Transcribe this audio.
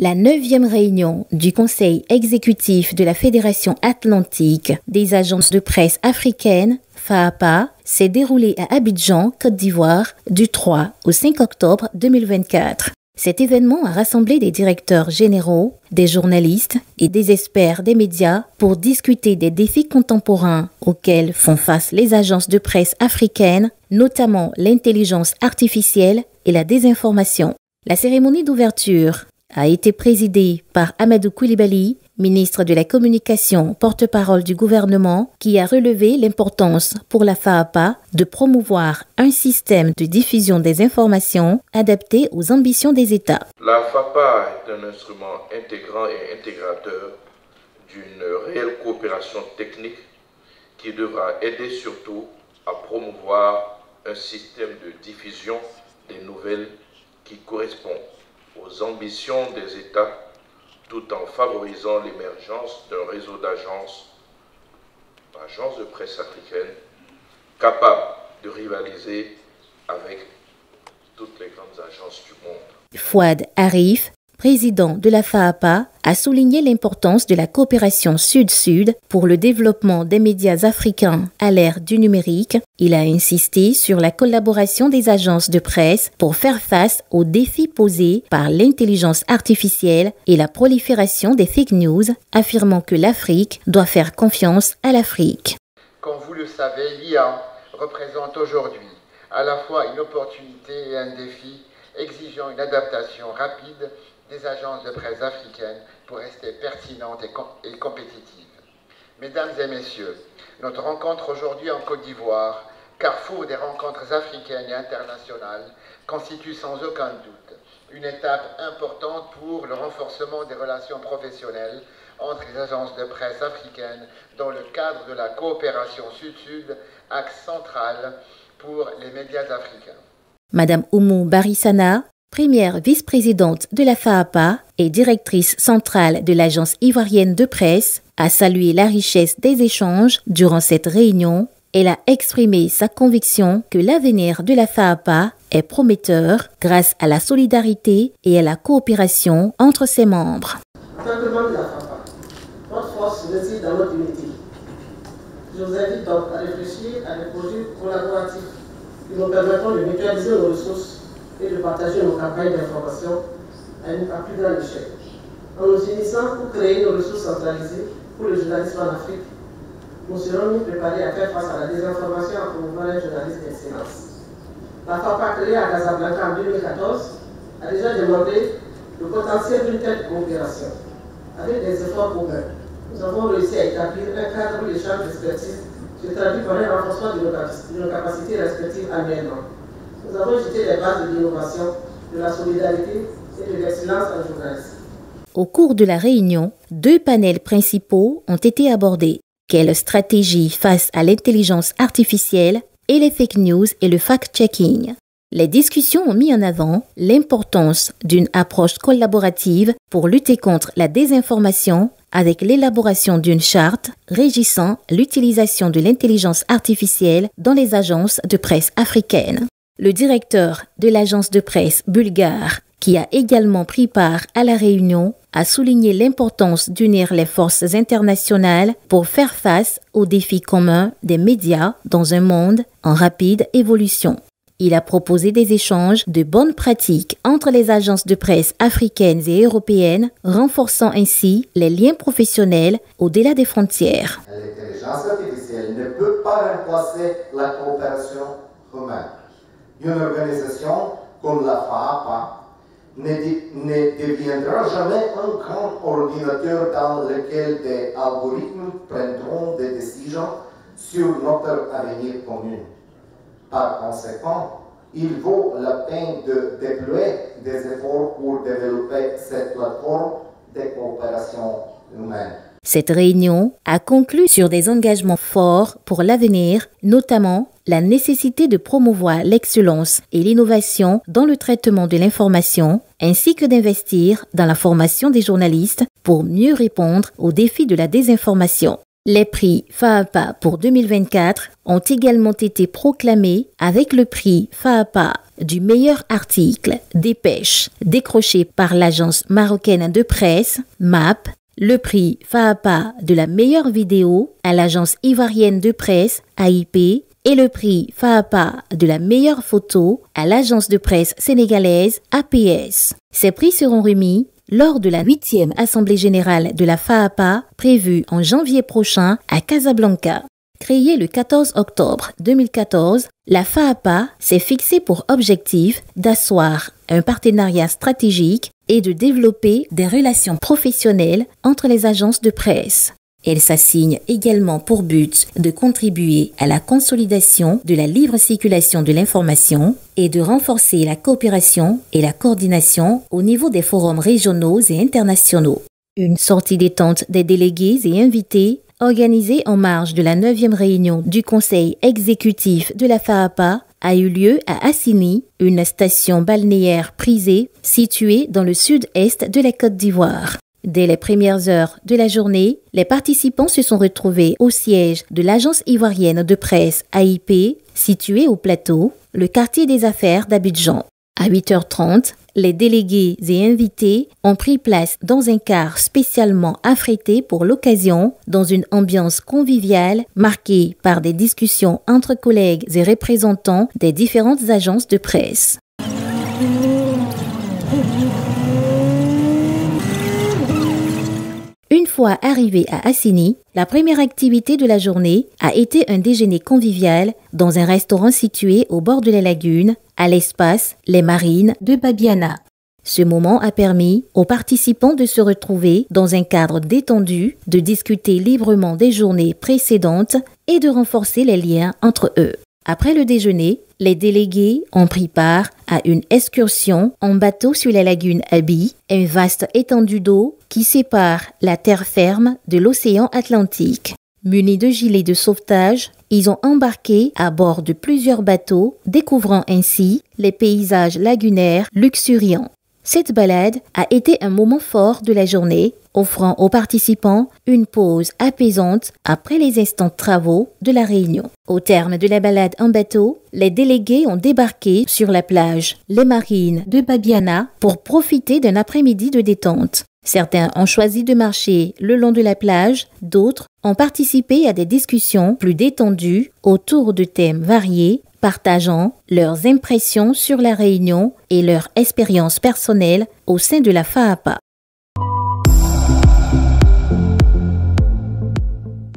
La 9e réunion du Conseil exécutif de la Fédération atlantique des agences de presse africaines, FAAPA, s'est déroulée à Abidjan, Côte d'Ivoire, du 3 au 5 octobre 2024. Cet événement a rassemblé des directeurs généraux, des journalistes et des experts des médias pour discuter des défis contemporains auxquels font face les agences de presse africaines, notamment l'intelligence artificielle et la désinformation. La cérémonie d'ouverture a été présidée par Amadou Coulibaly, ministre de la Communication, porte-parole du gouvernement, qui a relevé l'importance pour la FAAPA de promouvoir un système de diffusion des informations adapté aux ambitions des États. La FAAPA est un instrument intégrant et intégrateur d'une réelle coopération technique qui devra aider surtout à promouvoir un système de diffusion des nouvelles qui correspond aux ambitions des États, tout en favorisant l'émergence d'un réseau d'agences de presse africaines capables de rivaliser avec toutes les grandes agences du monde. Fouad Arif, président de la FAAPA, a souligné l'importance de la coopération Sud-Sud pour le développement des médias africains à l'ère du numérique. Il a insisté sur la collaboration des agences de presse pour faire face aux défis posés par l'intelligence artificielle et la prolifération des fake news, affirmant que l'Afrique doit faire confiance à l'Afrique. Comme vous le savez, l'IA représente aujourd'hui à la fois une opportunité et un défi exigeant une adaptation rapide des agences de presse africaines pour rester pertinentes et compétitives. Mesdames et messieurs, notre rencontre aujourd'hui en Côte d'Ivoire, carrefour des rencontres africaines et internationales, constitue sans aucun doute une étape importante pour le renforcement des relations professionnelles entre les agences de presse africaines dans le cadre de la coopération Sud-Sud, axe central pour les médias africains. Madame Oumou Barissana, première vice-présidente de la FAAPA et directrice centrale de l'Agence ivoirienne de presse, a salué la richesse des échanges durant cette réunion. Elle a exprimé sa conviction que l'avenir de la FAAPA est prometteur grâce à la solidarité et à la coopération entre ses membres. En tant que membre de la FAAPA, notre force réside dans notre unité. Je vous invite donc à réfléchir à des projets collaboratifs qui nous permettront de mutualiser nos ressources et de partager nos campagnes d'information à plus grande échelle. En nous unissant pour créer nos ressources centralisées pour le journalisme en Afrique, nous serons mieux préparés à faire face à la désinformation en promouvant un journalisme d'excellence. La FAAPA, créée à Casablanca en 2014, a déjà démontré le potentiel d'une telle coopération. Avec des efforts communs, nous avons réussi à établir un cadre où l'échange d'expertise se traduit par un renforcement de nos capacités respectives annuellement. Nous avons jeté les bases de l'innovation, de la solidarité et de l'excellence en journalisme. Au cours de la réunion, 2 panels principaux ont été abordés. Quelle stratégie face à l'intelligence artificielle et les fake news et le fact-checking? Les discussions ont mis en avant l'importance d'une approche collaborative pour lutter contre la désinformation avec l'élaboration d'une charte régissant l'utilisation de l'intelligence artificielle dans les agences de presse africaines. Le directeur de l'agence de presse bulgare, qui a également pris part à la réunion, a souligné l'importance d'unir les forces internationales pour faire face aux défis communs des médias dans un monde en rapide évolution. Il a proposé des échanges de bonnes pratiques entre les agences de presse africaines et européennes, renforçant ainsi les liens professionnels au-delà des frontières. L'intelligence artificielle ne peut pas remplacer la coopération humaine. Une organisation comme la FAAPA ne deviendra jamais un grand ordinateur dans lequel des algorithmes prendront des décisions sur notre avenir commun. Par conséquent, il vaut la peine de déployer des efforts pour développer cette plateforme de coopération humaine. Cette réunion a conclu sur des engagements forts pour l'avenir, notamment la nécessité de promouvoir l'excellence et l'innovation dans le traitement de l'information, ainsi que d'investir dans la formation des journalistes pour mieux répondre aux défis de la désinformation. Les prix FAAPA pour 2024 ont également été proclamés avec le prix FAAPA du meilleur article, dépêche, décroché par l'agence marocaine de presse, MAP, le prix FAAPA de la meilleure vidéo à l'agence ivoirienne de presse, AIP, et le prix FAAPA de la meilleure photo à l'agence de presse sénégalaise, APS. Ces prix seront remis lors de la 8e Assemblée générale de la FAAPA prévue en janvier prochain à Casablanca. Créée le 14 octobre 2014, la FAAPA s'est fixée pour objectif d'asseoir un partenariat stratégique et de développer des relations professionnelles entre les agences de presse. Elle s'assigne également pour but de contribuer à la consolidation de la libre circulation de l'information et de renforcer la coopération et la coordination au niveau des forums régionaux et internationaux. Une sortie détente des délégués et invités organisée en marge de la 9e réunion du Conseil exécutif de la FAAPA a eu lieu à Assini, une station balnéaire prisée située dans le sud-est de la Côte d'Ivoire. Dès les premières heures de la journée, les participants se sont retrouvés au siège de l'agence ivoirienne de presse AIP, située au plateau, le quartier des affaires d'Abidjan. À 8h30, les délégués et invités ont pris place dans un car spécialement affrété pour l'occasion, dans une ambiance conviviale marquée par des discussions entre collègues et représentants des différentes agences de presse. Une fois arrivé à Assini, la première activité de la journée a été un déjeuner convivial dans un restaurant situé au bord de la lagune, à l'espace Les Marines de Babiana. Ce moment a permis aux participants de se retrouver dans un cadre détendu, de discuter librement des journées précédentes et de renforcer les liens entre eux. Après le déjeuner, les délégués ont pris part à une excursion en bateau sur la lagune Abi, une vaste étendue d'eau qui sépare la terre ferme de l'océan Atlantique. Munis de gilets de sauvetage, ils ont embarqué à bord de plusieurs bateaux, découvrant ainsi les paysages lagunaires luxuriants. Cette balade a été un moment fort de la journée, offrant aux participants une pause apaisante après les instants de travaux de la réunion. Au terme de la balade en bateau, les délégués ont débarqué sur la plage Les Marines de Babiana pour profiter d'un après-midi de détente. Certains ont choisi de marcher le long de la plage, d'autres ont participé à des discussions plus détendues autour de thèmes variés, partageant leurs impressions sur la réunion et leur expérience personnelle au sein de la FAAPA.